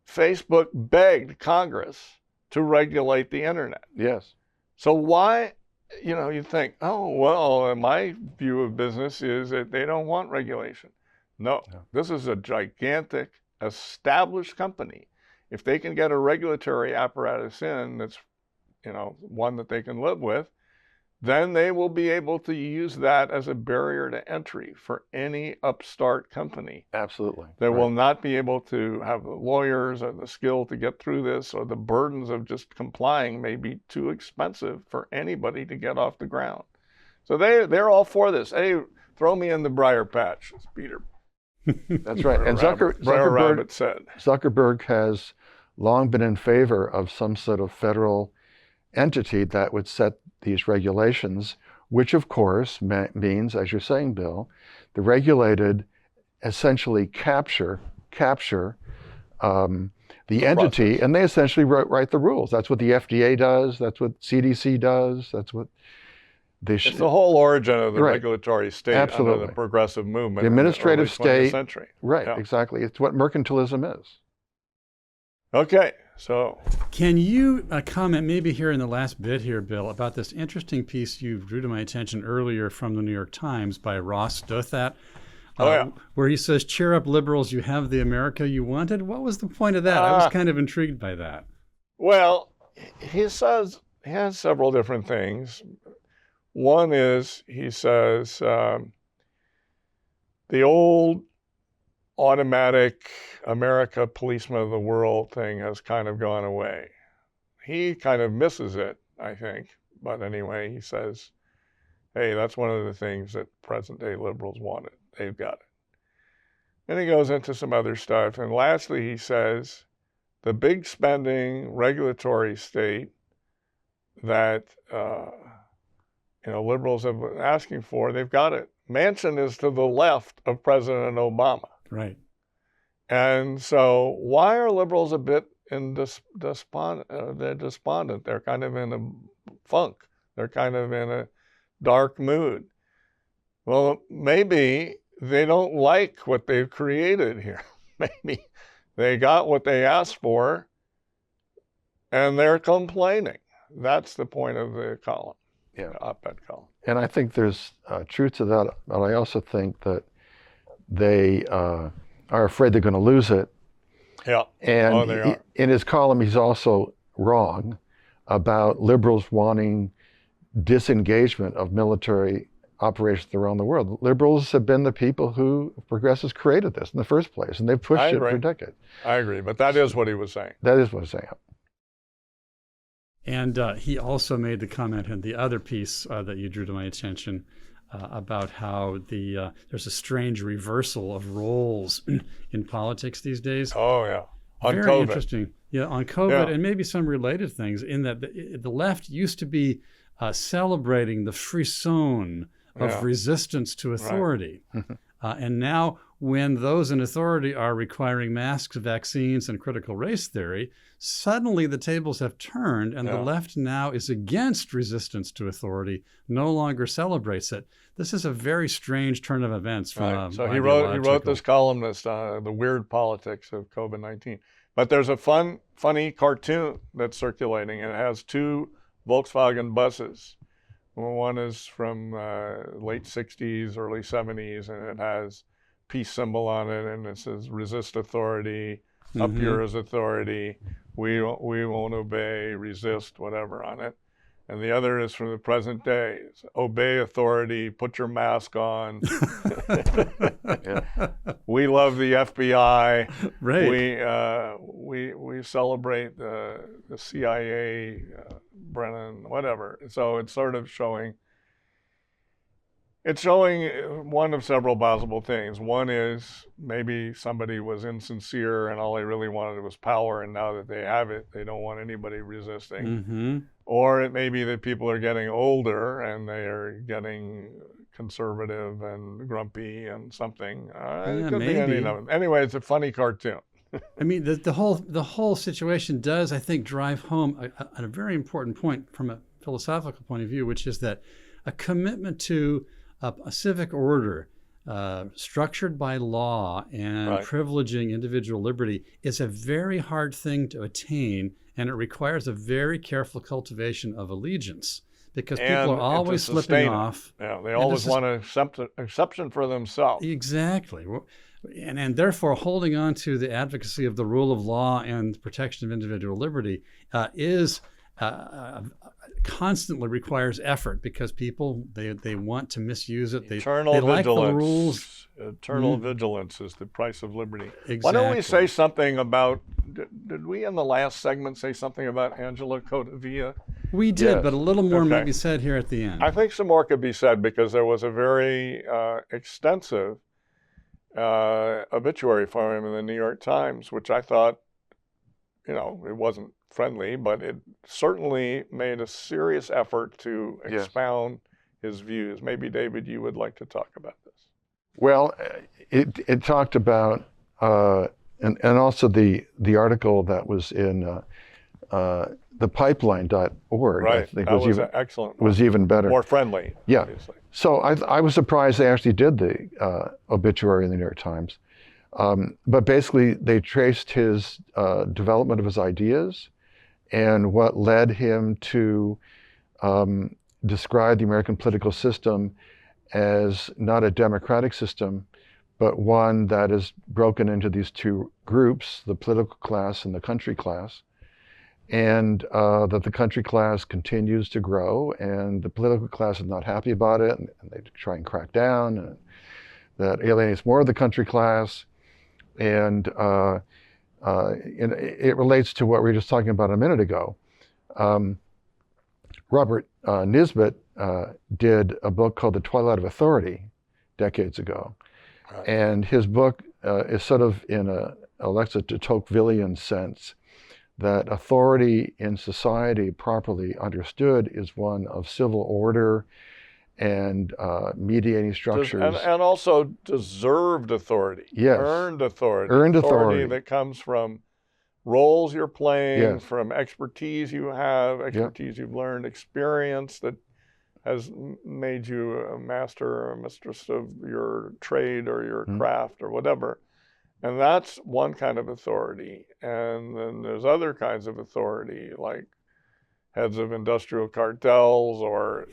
Facebook begged Congress to regulate the internet. Yes. So why, you think, oh, well, my view of business is that they don't want regulation. No, this is a gigantic established company. If they can get a regulatory apparatus in that's, one that they can live with, then they will be able to use that as a barrier to entry for any upstart company. Absolutely. They will not be able to have the lawyers or the skill to get through this, or the burdens of just complying may be too expensive for anybody to get off the ground. So they're all for this. Hey, throw me in the briar patch, as Peter. That's right. And Zuckerberg has long been in favor of some sort of federal entity that would set these regulations which of course means, as you're saying, Bill, the regulated essentially capture the entity, process. and they essentially write the rules. That's what the FDA does. That's what CDC does. That's what they It's the whole origin of the Right. regulatory state Absolutely. under the progressive movement. The administrative in the early 20th state. century. Right, Yeah. exactly. It's what mercantilism is. Okay, so Can you comment maybe here in the last bit here, Bill, about this interesting piece you drew to my attention earlier from the New York Times by Ross Douthat, where he says, cheer up liberals, you have the America you wanted. What was the point of that? I was kind of intrigued by that. Well, he has several different things. One is, he says, the old automatic America policeman of the world thing has kind of gone away. He kind of misses it, I think. But anyway, he says, hey, that's one of the things that present day liberals wanted. They've got it. Then he goes into some other stuff. And lastly, he says, the big spending regulatory state that liberals have been asking for, they've got it. Manchin is to the left of President Obama. Right. And so why are liberals a bit despondent? They're despondent. They're kind of in a funk. They're kind of in a dark mood. Well, maybe they don't like what they've created here. Maybe they got what they asked for and they're complaining. That's the point of the column, the op-ed column. And I think there's truth to that, but I also think that they are afraid they're going to lose it. Yeah. And they are. In his column, he's also wrong about liberals wanting disengagement of military operations around the world. Liberals have been the people who progressives created this in the first place, and they've pushed it for decades. I agree, but that is what he was saying. That is what he's saying. And he also made the comment in the other piece that you drew to my attention about how there's a strange reversal of roles in politics these days. Oh, yeah. On Very COVID. interesting. Yeah, on COVID and maybe some related things in that the left used to be celebrating the frisson of resistance to authority. Right. And now when those in authority are requiring masks, vaccines, and critical race theory, suddenly the tables have turned and the left now is against resistance to authority, no longer celebrates it. This is a very strange turn of events. From So he wrote this columnist, The Weird Politics of COVID-19. But there's a funny cartoon that's circulating, and it has two Volkswagen buses. One is from late 60s, early 70s, and it has peace symbol on it, and it says resist authority, up here is authority, we won't obey, resist, whatever on it. And the other is from the present day, it's obey authority, put your mask on. We love the FBI. Right. We celebrate the CIA, Brennan, whatever. So it's sort of showing one of several possible things. One is maybe somebody was insincere and all they really wanted was power, and now that they have it, they don't want anybody resisting. Or it may be that people are getting older and they are getting conservative and grumpy and something. It could be any of them. Anyway, it's a funny cartoon. I mean, the whole situation does, I think, drive home a very important point from a philosophical point of view, which is that a commitment to a civic order structured by law and privileging individual liberty is a very hard thing to attain, and it requires a very careful cultivation of allegiance because people are always slipping off. Yeah, they always want an exception for themselves. Exactly. And therefore, holding on to the advocacy of the rule of law and protection of individual liberty constantly requires effort because people, they want to misuse it. They like the rules. Eternal vigilance is the price of liberty. Exactly. Why don't we say something about, did we in the last segment say something about Angela Codevilla? We did, but a little more might be said here at the end. I think some more could be said because there was a very extensive obituary for him in the New York Times, which I thought, it wasn't friendly, but it certainly made a serious effort to expound his views. Maybe, David, you would like to talk about this. Well, it talked about, and also the article that was in the pipeline.org, Right, I think that was excellent. was even better. More friendly, yeah. Obviously. So I was surprised they actually did the obituary in the New York Times. But basically, they traced his development of his ideas and what led him to describe the American political system as not a democratic system, but one that is broken into these two groups, the political class and the country class, and that the country class continues to grow, and the political class is not happy about it, and they try and crack down, and that alienates more of the country class. And it relates to what we were just talking about a minute ago. Robert Nisbet did a book called The Twilight of Authority decades ago. Right. And his book is sort of in a Alexa de Tocquevillian sense, that authority in society, properly understood, is one of civil order and mediating structures. And also deserved authority. Yes. Earned authority. Earned authority. That comes from roles you're playing, yes. from expertise you have, expertise you've learned, experience that has made you a master or a mistress of your trade or your craft or whatever. And that's one kind of authority. And then there's other kinds of authority, like heads of industrial cartels or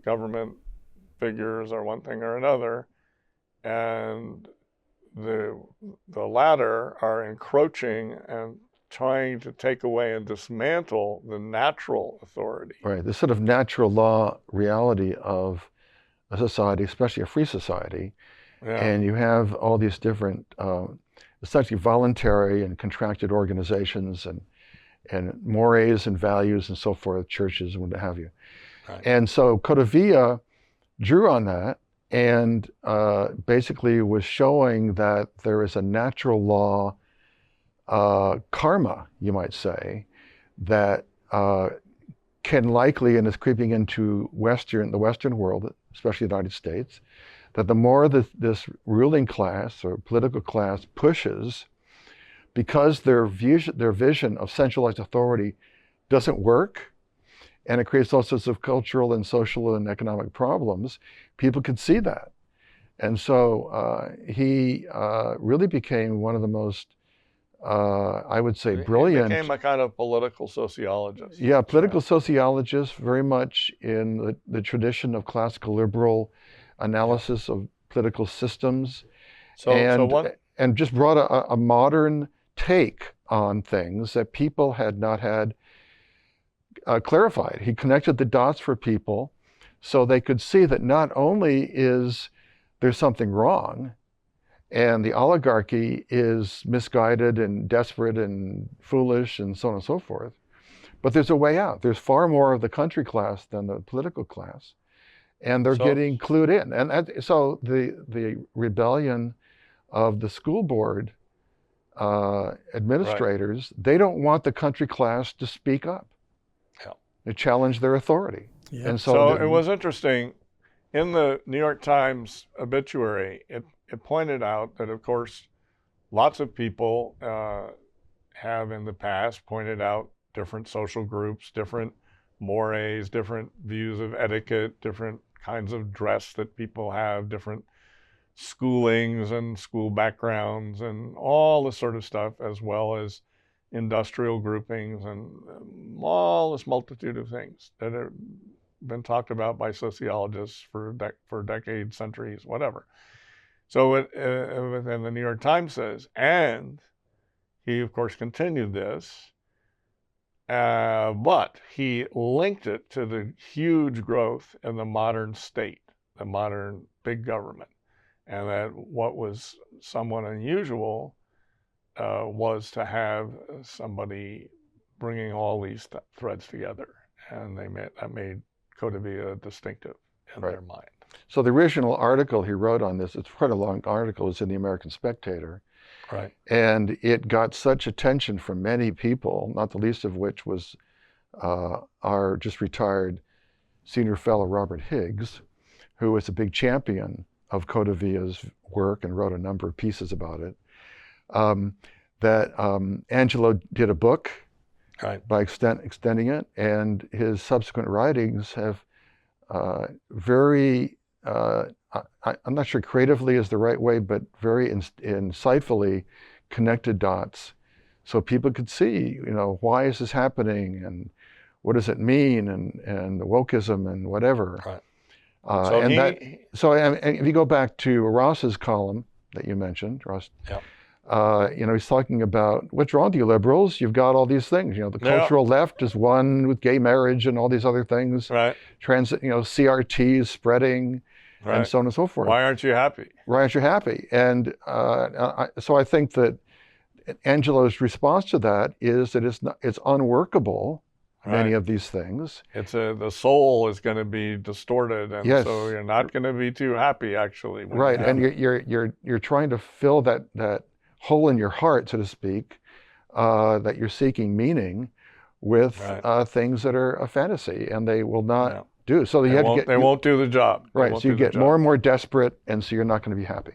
government figures or one thing or another. And the latter are encroaching and trying to take away and dismantle the natural authority. Right, the sort of natural law reality of a society, especially a free society. Yeah. And you have all these different, essentially voluntary and contracted organizations and mores and values and so forth, churches and what have you. Right. And so Codevilla drew on that and basically was showing that there is a natural law, karma, you might say, that can likely, and is creeping into the Western world, especially the United States, that the more this ruling class or political class pushes, because their vision of centralized authority doesn't work, and it creates all sorts of cultural and social and economic problems, people can see that. And so he really became one of the most, I would say, brilliant. He became a kind of political sociologist. Yeah, political sociologist, very much in the tradition of classical liberal analysis of political systems, and just brought a modern take on things that people had not had clarified. He connected the dots for people so they could see that not only is there something wrong and the oligarchy is misguided and desperate and foolish and so on and so forth, but there's a way out. There's far more of the country class than the political class. And they're getting clued in. And so the rebellion of the school board administrators, right. They don't want the country class to speak up. Yeah. They challenge their authority. Yeah. And so it was interesting. In the New York Times obituary, it pointed out that, of course, lots of people have in the past pointed out different social groups, different mores, different views of etiquette, different kinds of dress that people have, different schoolings and school backgrounds and all this sort of stuff, as well as industrial groupings and all this multitude of things that have been talked about by sociologists for decades, centuries, whatever. So within the New York Times says, and he, of course, continued this, but he linked it to the huge growth in the modern state, the modern big government, and that what was somewhat unusual was to have somebody bringing all these threads together, and that made Codevilla distinctive in their mind. So the original article he wrote on this, it's quite a long article, it's in the American Spectator. Right. And it got such attention from many people, not the least of which was our just retired senior fellow Robert Higgs, who was a big champion of Codavia's work and wrote a number of pieces about it, that Angelo did a book by extending it, and his subsequent writings have very, I'm not sure creatively is the right way, but very insightfully connected dots so people could see, why is this happening and what does it mean, and the wokeism and whatever. Right. So if you go back to Ross's column that you mentioned, Ross, he's talking about what's wrong with you liberals? You've got all these things. The cultural left is one with gay marriage and all these other things. Right. CRT is spreading, and so on and so forth. Why aren't you happy? Why aren't you happy? And so I think that Angelo's response to that is that it's unworkable. Many of these things. The soul is going to be distorted, and so you're not going to be too happy actually. Right, and you're trying to fill that hole in your heart, so to speak, that you're seeking meaning with things that are a fantasy, and they will not do. So they won't do the job. Right, so you get more and more desperate, and so you're not going to be happy.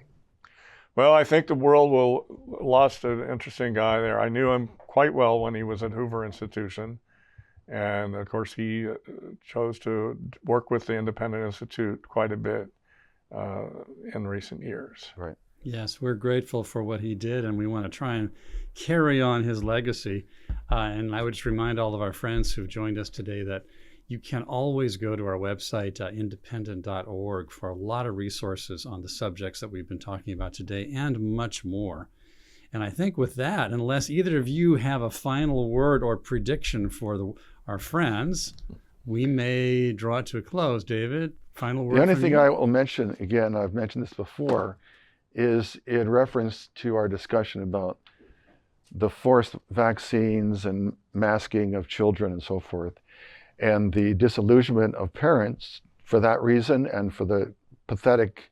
Well, I think the world lost an interesting guy there. I knew him quite well when he was at Hoover Institution. And of course, he chose to work with the Independent Institute quite a bit in recent years. Right. Yes, we're grateful for what he did, and we want to try and carry on his legacy. And I would just remind all of our friends who've joined us today that you can always go to our website, independent.org, for a lot of resources on the subjects that we've been talking about today and much more. And I think with that, unless either of you have a final word or prediction for our friends, we may draw it to a close. David, final word. The only thing I will mention, again, I've mentioned this before, is in reference to our discussion about the forced vaccines and masking of children and so forth, and the disillusionment of parents for that reason, and for the pathetic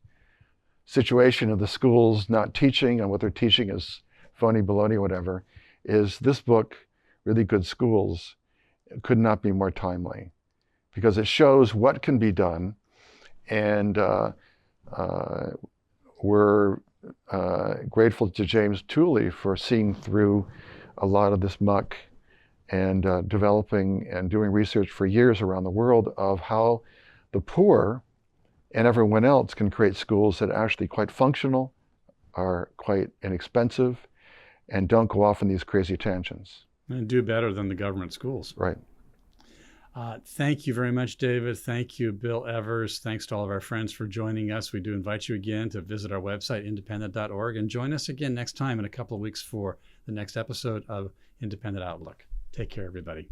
situation of the schools not teaching, and what they're teaching is phony baloney, whatever, is this book, Really Good Schools, could not be more timely, because it shows what can be done, and we're grateful to James Tooley for seeing through a lot of this muck and developing and doing research for years around the world of how the poor and everyone else can create schools that are actually quite functional, are quite inexpensive, and don't go off in these crazy tangents. And do better than the government schools. Right. Thank you very much, David. Thank you, Bill Evers. Thanks to all of our friends for joining us. We do invite you again to visit our website, independent.org, and join us again next time in a couple of weeks for the next episode of Independent Outlook. Take care, everybody.